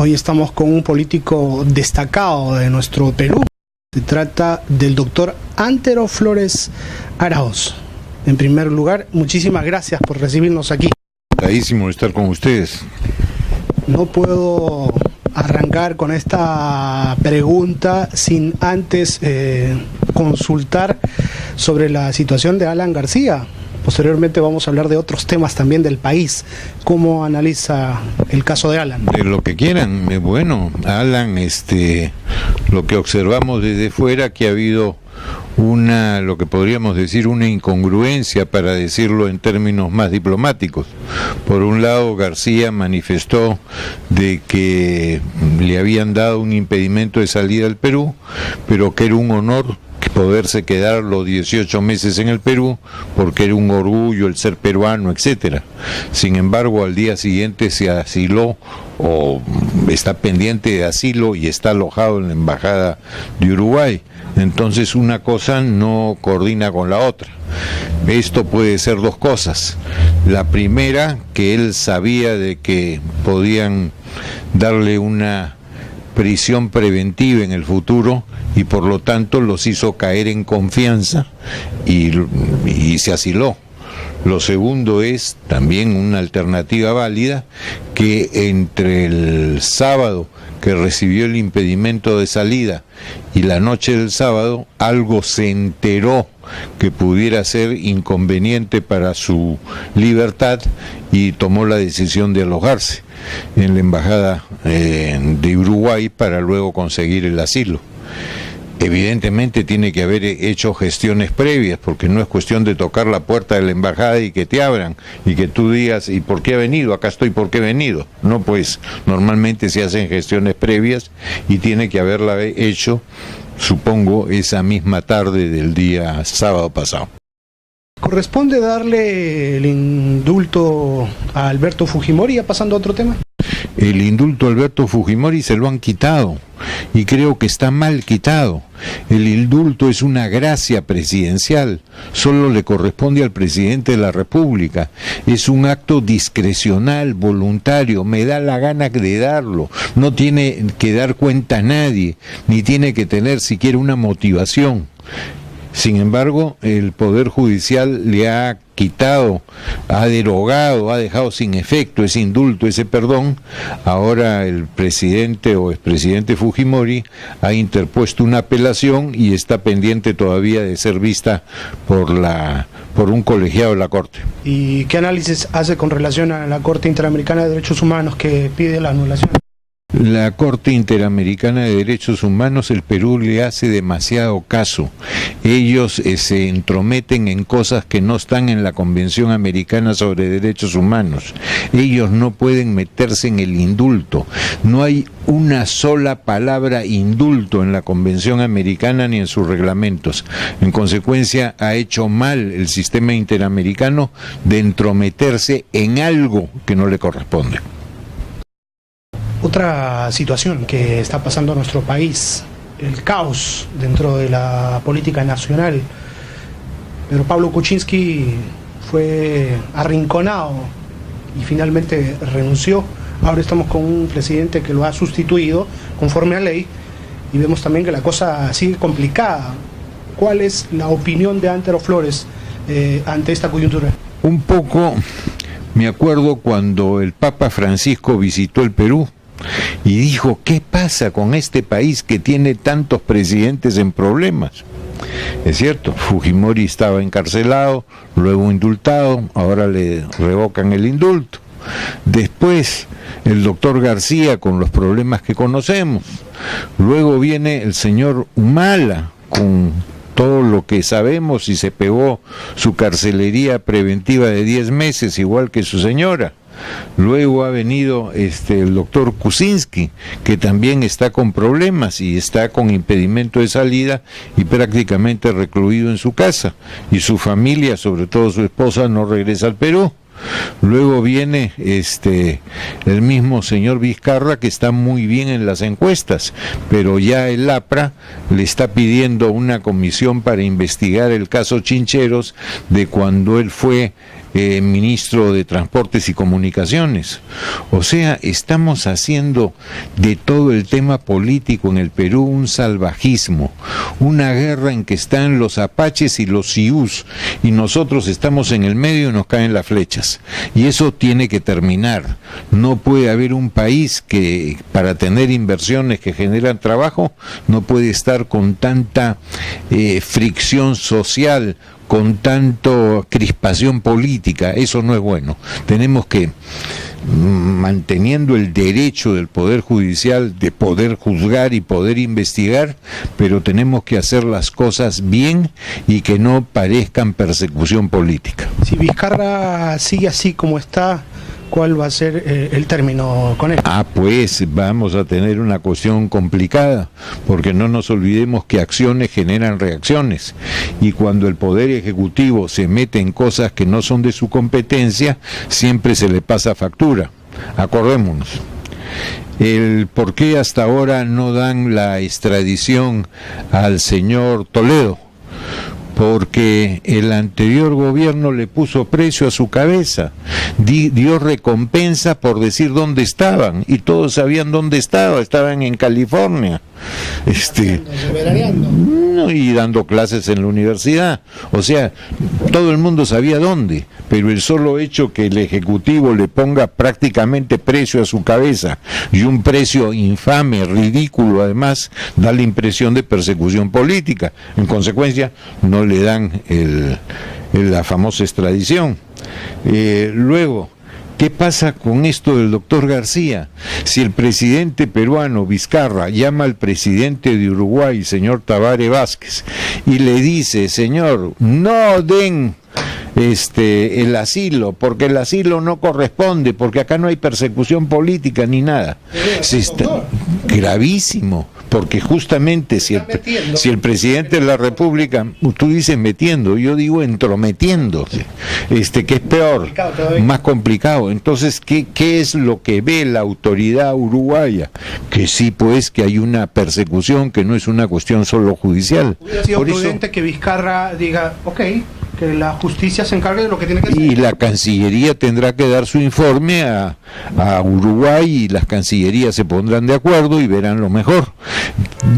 Hoy estamos con un político destacado de nuestro Perú. Se trata del doctor Antero Flores Arauz. En primer lugar, muchísimas gracias por recibirnos aquí. Encantadísimo de estar con ustedes. No puedo arrancar con esta pregunta sin antes consultar sobre la situación de Alan García. Posteriormente vamos a hablar de otros temas también del país. ¿Cómo analiza el caso de Alan? De lo que quieran. Bueno, Alan, lo que observamos desde fuera, que ha habido lo que podríamos decir, una incongruencia, para decirlo en términos más diplomáticos. Por un lado, García manifestó de que le habían dado un impedimento de salida al Perú, pero que era un honor poderse quedar los 18 meses en el Perú, porque era un orgullo el ser peruano, etcétera. Sin embargo, al día siguiente se asiló, o está pendiente de asilo, y está alojado en la Embajada de Uruguay. Entonces una cosa no coordina con la otra. Esto puede ser dos cosas. La primera, que él sabía de que podían darle una prisión preventiva en el futuro, y por lo tanto los hizo caer en confianza y se asiló. Lo segundo es también una alternativa válida, que entre el sábado que recibió el impedimento de salida y la noche del sábado, algo se enteró que pudiera ser inconveniente para su libertad, y tomó la decisión de alojarse en la Embajada de Uruguay para luego conseguir el asilo. Evidentemente tiene que haber hecho gestiones previas, porque no es cuestión de tocar la puerta de la embajada y que te abran y que tú digas: ¿y por qué ha venido? Acá estoy, ¿por qué he venido? No, pues normalmente se hacen gestiones previas, y tiene que haberla hecho, supongo, esa misma tarde del día sábado pasado. ¿Corresponde darle el indulto a Alberto Fujimori? Ya pasando a otro tema. El indulto a Alberto Fujimori se lo han quitado, y creo que está mal quitado. El indulto es una gracia presidencial, solo le corresponde al presidente de la República. Es un acto discrecional, voluntario, me da la gana de darlo. No tiene que dar cuenta a nadie, ni tiene que tener siquiera una motivación. Sin embargo, el Poder Judicial le ha quitado, ha derogado, ha dejado sin efecto ese indulto, ese perdón. Ahora el presidente o expresidente Fujimori ha interpuesto una apelación y está pendiente todavía de ser vista por un colegiado de la Corte. ¿Y qué análisis hace con relación a la Corte Interamericana de Derechos Humanos, que pide la anulación? La Corte Interamericana de Derechos Humanos, el Perú le hace demasiado caso. Ellos se entrometen en cosas que no están en la Convención Americana sobre Derechos Humanos. Ellos no pueden meterse en el indulto. No hay una sola palabra indulto en la Convención Americana ni en sus reglamentos. En consecuencia, ha hecho mal el sistema interamericano de entrometerse en algo que no le corresponde. Otra situación que está pasando en nuestro país, el caos dentro de la política nacional. Pero Pablo Kuczynski fue arrinconado y finalmente renunció. Ahora estamos con un presidente que lo ha sustituido conforme a ley, y vemos también que la cosa sigue complicada. ¿Cuál es la opinión de Antero Flores ante esta coyuntura? Un poco me acuerdo cuando el Papa Francisco visitó el Perú y dijo: ¿qué pasa con este país que tiene tantos presidentes en problemas? Es cierto, Fujimori estaba encarcelado, luego indultado, ahora le revocan el indulto. Después el doctor García con los problemas que conocemos. Luego viene el señor Humala con todo lo que sabemos, y se pegó su carcelería preventiva de 10 meses, igual que su señora. Luego ha venido el doctor Kuczynski, que también está con problemas y está con impedimento de salida y prácticamente recluido en su casa, y su familia, sobre todo su esposa, no regresa al Perú. Luego viene el mismo señor Vizcarra, que está muy bien en las encuestas, pero ya el APRA le está pidiendo una comisión para investigar el caso Chincheros, de cuando él fue ministro de Transportes y Comunicaciones. O sea, estamos haciendo de todo el tema político en el Perú un salvajismo, una guerra en que están los apaches y los siús, y nosotros estamos en el medio y nos caen las flechas. Y eso tiene que terminar. No puede haber un país que, para tener inversiones que generan trabajo, no puede estar con tanta fricción social, con tanto crispación política. Eso no es bueno. Tenemos que, manteniendo el derecho del Poder Judicial de poder juzgar y poder investigar, pero tenemos que hacer las cosas bien y que no parezcan persecución política. Si Vizcarra sigue así como está, ¿cuál va a ser el término con él? Pues vamos a tener una cuestión complicada, porque no nos olvidemos que acciones generan reacciones, y cuando el Poder Ejecutivo se mete en cosas que no son de su competencia, siempre se le pasa factura. Acordémonos. El por qué hasta ahora no dan la extradición al señor Toledo. Porque el anterior gobierno le puso precio a su cabeza, dio recompensa por decir dónde estaban, y todos sabían dónde estaban en California, y dando clases en la universidad. O sea, todo el mundo sabía dónde, pero el solo hecho que el Ejecutivo le ponga prácticamente precio a su cabeza, y un precio infame, ridículo además, da la impresión de persecución política. En consecuencia, no le dan la famosa extradición. Luego, ¿qué pasa con esto del doctor García? Si el presidente peruano, Vizcarra, llama al presidente de Uruguay, señor Tabaré Vázquez, y le dice: señor, no den el asilo, porque el asilo no corresponde, porque acá no hay persecución política ni nada. Gravísimo, porque justamente si el presidente de la República, tú dices metiendo, yo digo entrometiéndose, que es peor, más complicado. Entonces, ¿qué es lo que ve la autoridad uruguaya? Que sí, pues, que hay una persecución, que no es una cuestión solo judicial. Hubiera sido prudente que Vizcarra diga, ok, que la justicia se encargue de lo que tiene que hacer. Y la Cancillería tendrá que dar su informe a Uruguay, y las Cancillerías se pondrán de acuerdo y verán lo mejor.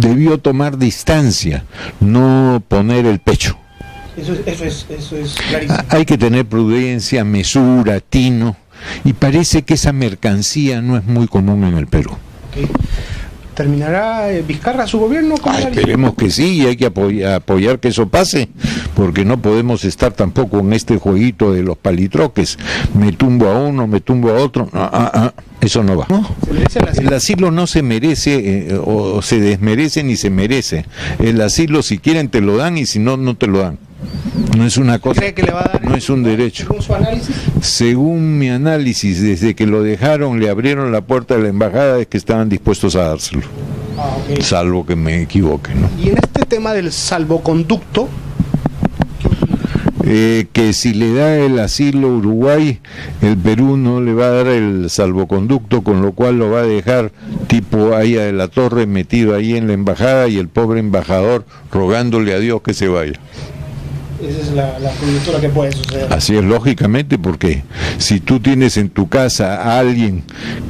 Debió tomar distancia, no poner el pecho. Eso es clarísimo. Hay que tener prudencia, mesura, tino, y parece que esa mercancía no es muy común en el Perú. Okay. ¿Terminará Vizcarra su gobierno? Esperemos que sí, y hay que apoyar que eso pase, porque no podemos estar tampoco en este jueguito de los palitroques. Me tumbo a uno, me tumbo a otro. Eso no va. El asilo no se merece, o se desmerece ni se merece. El asilo, si quieren te lo dan, y si no, no te lo dan. No es una cosa, ¿cree que le va a dar no es un derecho? ¿Según su análisis? Según mi análisis, desde que lo dejaron, le abrieron la puerta de la embajada, es que estaban dispuestos a dárselo. Okay. Salvo que me equivoque, ¿no? Y en este tema del salvoconducto, que si le da el asilo a Uruguay, el Perú no le va a dar el salvoconducto, con lo cual lo va a dejar tipo Aya de la Torre metido ahí en la embajada, y el pobre embajador rogándole a Dios que se vaya. Esa es la coyuntura que puede suceder. Así es, lógicamente, porque si tú tienes en tu casa a alguien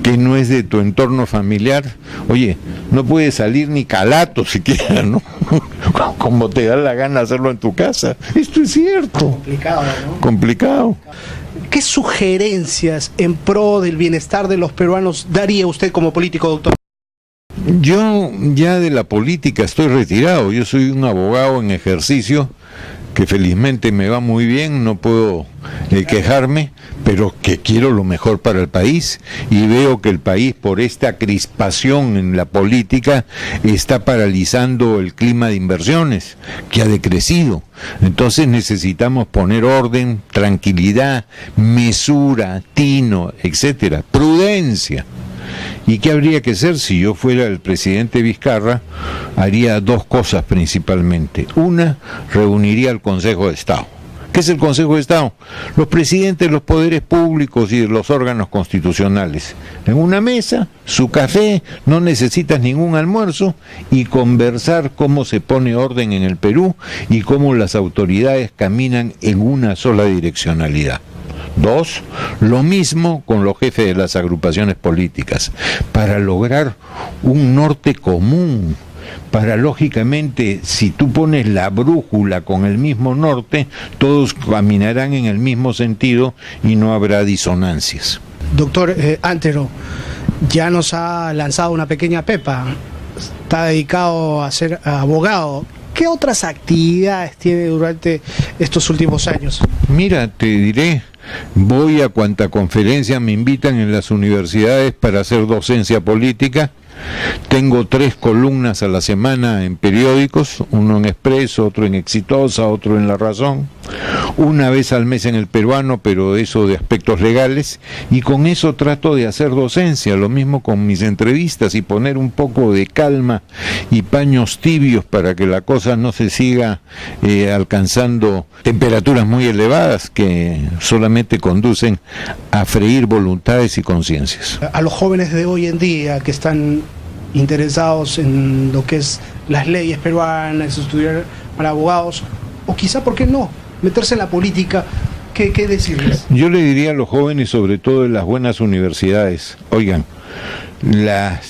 que no es de tu entorno familiar, oye, no puede salir ni calato siquiera, ¿no? Como te da la gana hacerlo en tu casa. Esto es cierto. Complicado, ¿no? Complicado. ¿Qué sugerencias en pro del bienestar de los peruanos daría usted como político, doctor? Yo ya de la política estoy retirado. Yo soy un abogado en ejercicio, que felizmente me va muy bien, no puedo quejarme, pero que quiero lo mejor para el país, y veo que el país, por esta crispación en la política, está paralizando el clima de inversiones, que ha decrecido. Entonces necesitamos poner orden, tranquilidad, mesura, tino, etcétera, prudencia. ¿Y qué habría que hacer? Si yo fuera el presidente Vizcarra, haría dos cosas principalmente. Una, reuniría al Consejo de Estado. ¿Qué es el Consejo de Estado? Los presidentes de los poderes públicos y de los órganos constitucionales. En una mesa, su café, no necesitas ningún almuerzo, y conversar cómo se pone orden en el Perú y cómo las autoridades caminan en una sola direccionalidad. Dos, lo mismo con los jefes de las agrupaciones políticas, para lograr un norte común. Para, lógicamente, si tú pones la brújula con el mismo norte, todos caminarán en el mismo sentido y no habrá disonancias. Doctor Antero, ya nos ha lanzado una pequeña pepa, está dedicado a ser abogado. ¿Qué otras actividades tiene durante estos últimos años? Mira, te diré, voy a cuanta conferencia me invitan en las universidades para hacer docencia política. Tengo 3 columnas a la semana en periódicos, uno en Expreso, otro en Exitosa, otro en La Razón, una vez al mes en El Peruano, pero eso de aspectos legales, y con eso trato de hacer docencia, lo mismo con mis entrevistas, y poner un poco de calma y paños tibios para que la cosa no se siga alcanzando temperaturas muy elevadas que solamente conducen a freír voluntades y conciencias. A los jóvenes de hoy en día que están interesados en lo que es las leyes peruanas, estudiar para abogados, o quizá, ¿por qué no?, meterse en la política, ¿qué decirles? Yo le diría a los jóvenes, sobre todo en las buenas universidades, oigan, la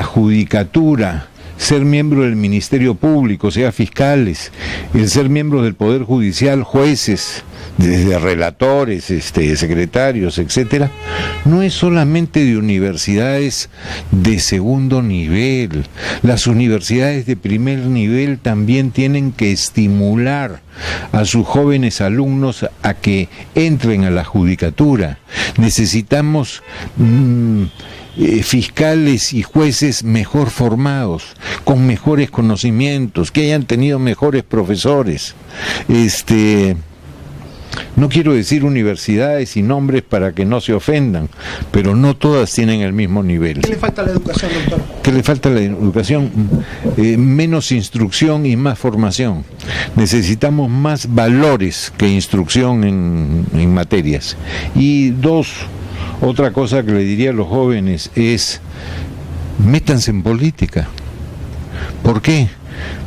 judicatura, ser miembro del Ministerio Público, sea fiscales, el ser miembro del Poder Judicial, jueces, desde relatores, secretarios, etcétera, no es solamente de universidades de segundo nivel. Las universidades de primer nivel también tienen que estimular a sus jóvenes alumnos a que entren a la judicatura. Necesitamos fiscales y jueces mejor formados, con mejores conocimientos, que hayan tenido mejores profesores. No quiero decir universidades y nombres para que no se ofendan, pero no todas tienen el mismo nivel. ¿Qué le falta a la educación, doctor? ¿Qué le falta a la educación? Menos instrucción y más formación. Necesitamos más valores que instrucción en materias. Y otra cosa que le diría a los jóvenes es, métanse en política. ¿Por qué?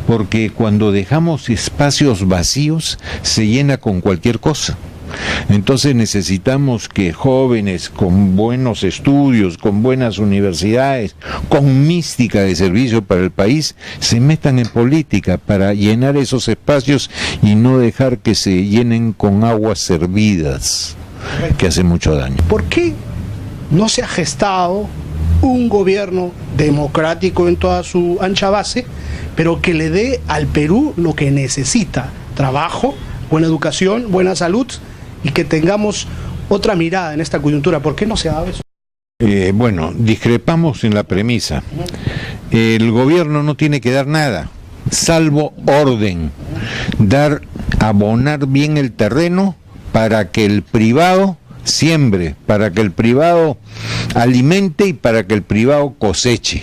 Porque cuando dejamos espacios vacíos se llena con cualquier cosa. Entonces necesitamos que jóvenes con buenos estudios, con buenas universidades, con mística de servicio para el país, se metan en política para llenar esos espacios y no dejar que se llenen con aguas servidas, que hace mucho daño. ¿Por qué no se ha gestado un gobierno democrático en toda su ancha base, pero que le dé al Perú lo que necesita: trabajo, buena educación, buena salud, y que tengamos otra mirada en esta coyuntura? ¿Por qué no se ha dado eso? Bueno, discrepamos en la premisa. El gobierno no tiene que dar nada, salvo orden, abonar bien el terreno para que el privado siembre, para que el privado alimente y para que el privado coseche.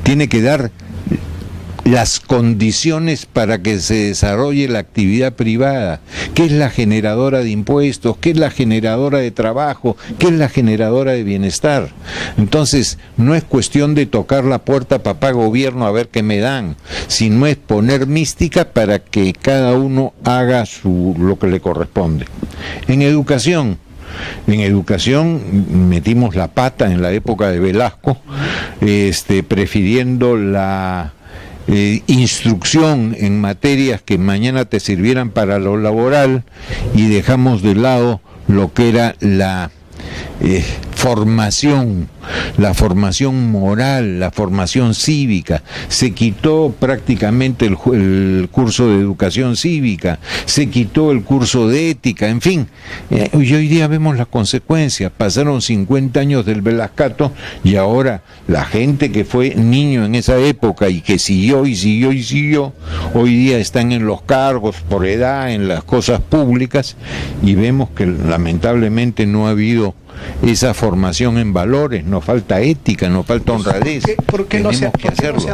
Tiene que dar las condiciones para que se desarrolle la actividad privada, que es la generadora de impuestos, que es la generadora de trabajo, que es la generadora de bienestar. Entonces, no es cuestión de tocar la puerta, papá gobierno, a ver qué me dan, sino es poner mística para que cada uno haga lo que le corresponde. En educación metimos la pata en la época de Velasco, prefiriendo la instrucción en materias que mañana te sirvieran para lo laboral, y dejamos de lado lo que era la formación moral, la formación cívica. Se quitó prácticamente el curso de educación cívica, se quitó el curso de ética, en fin, y hoy día vemos las consecuencias. Pasaron 50 años del Velascato y ahora la gente que fue niño en esa época y que siguió, hoy día están en los cargos por edad, en las cosas públicas, y vemos que lamentablemente no ha habido esa formación en valores, nos falta ética, nos falta honradez. ¿Por qué no se ha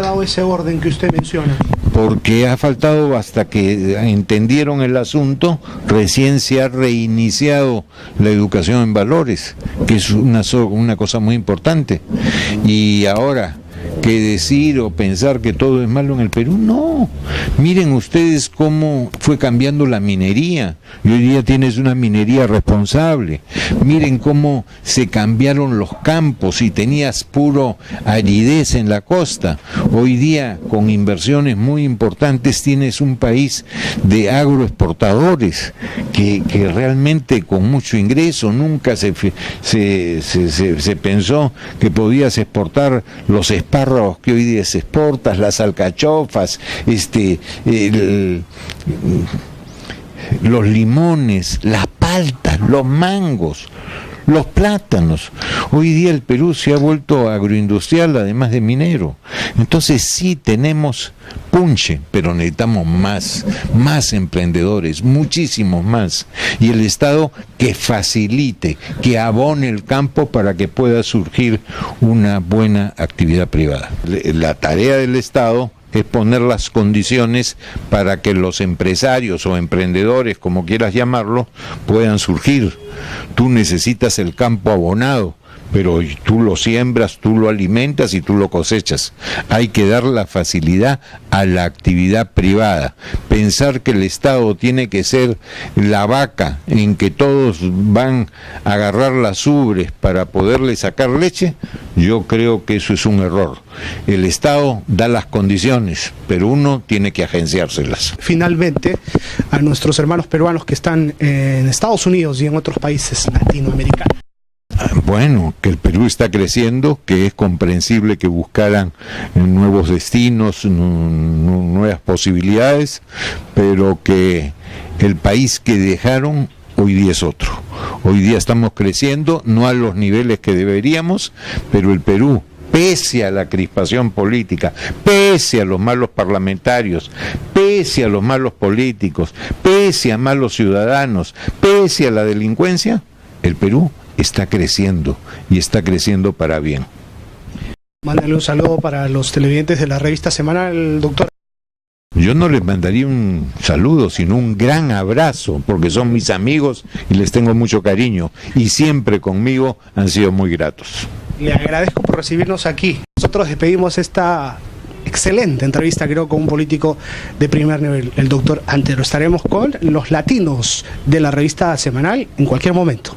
dado ese orden que usted menciona? Porque ha faltado, hasta que entendieron el asunto, recién se ha reiniciado la educación en valores, que es una cosa muy importante. Y ahora que decir o pensar que todo es malo en el Perú. No, miren ustedes cómo fue cambiando la minería, y hoy día tienes una minería responsable. Miren cómo se cambiaron los campos y tenías puro aridez en la costa. Hoy día, con inversiones muy importantes, tienes un país de agroexportadores que realmente con mucho ingreso. Nunca se pensó que podías exportar los espárragos que hoy día se exportan, las alcachofas, los limones, las paltas, los mangos, los plátanos. Hoy día el Perú se ha vuelto agroindustrial, además de minero. Entonces sí tenemos punche, pero necesitamos más emprendedores, muchísimos más. Y el Estado que facilite, que abone el campo para que pueda surgir una buena actividad privada. La tarea del Estado es poner las condiciones para que los empresarios o emprendedores, como quieras llamarlo, puedan surgir. Tú necesitas el campo abonado, pero tú lo siembras, tú lo alimentas y tú lo cosechas. Hay que dar la facilidad a la actividad privada. Pensar que el Estado tiene que ser la vaca en que todos van a agarrar las ubres para poderle sacar leche, yo creo que eso es un error. El Estado da las condiciones, pero uno tiene que agenciárselas. Finalmente, a nuestros hermanos peruanos que están en Estados Unidos y en otros países latinoamericanos. Bueno, que el Perú está creciendo, que es comprensible que buscaran nuevos destinos, nuevas posibilidades, pero que el país que dejaron hoy día es otro. Hoy día estamos creciendo, no a los niveles que deberíamos, pero el Perú, pese a la crispación política, pese a los malos parlamentarios, pese a los malos políticos, pese a malos ciudadanos, pese a la delincuencia, el Perú está creciendo y está creciendo para bien. Mándale un saludo para los televidentes de la revista semanal, doctor. Yo no les mandaría un saludo, sino un gran abrazo, porque son mis amigos y les tengo mucho cariño y siempre conmigo han sido muy gratos. Le agradezco por recibirnos aquí. Nosotros despedimos esta excelente entrevista, creo, con un político de primer nivel, el doctor Antero. Estaremos con los latinos de la revista semanal en cualquier momento.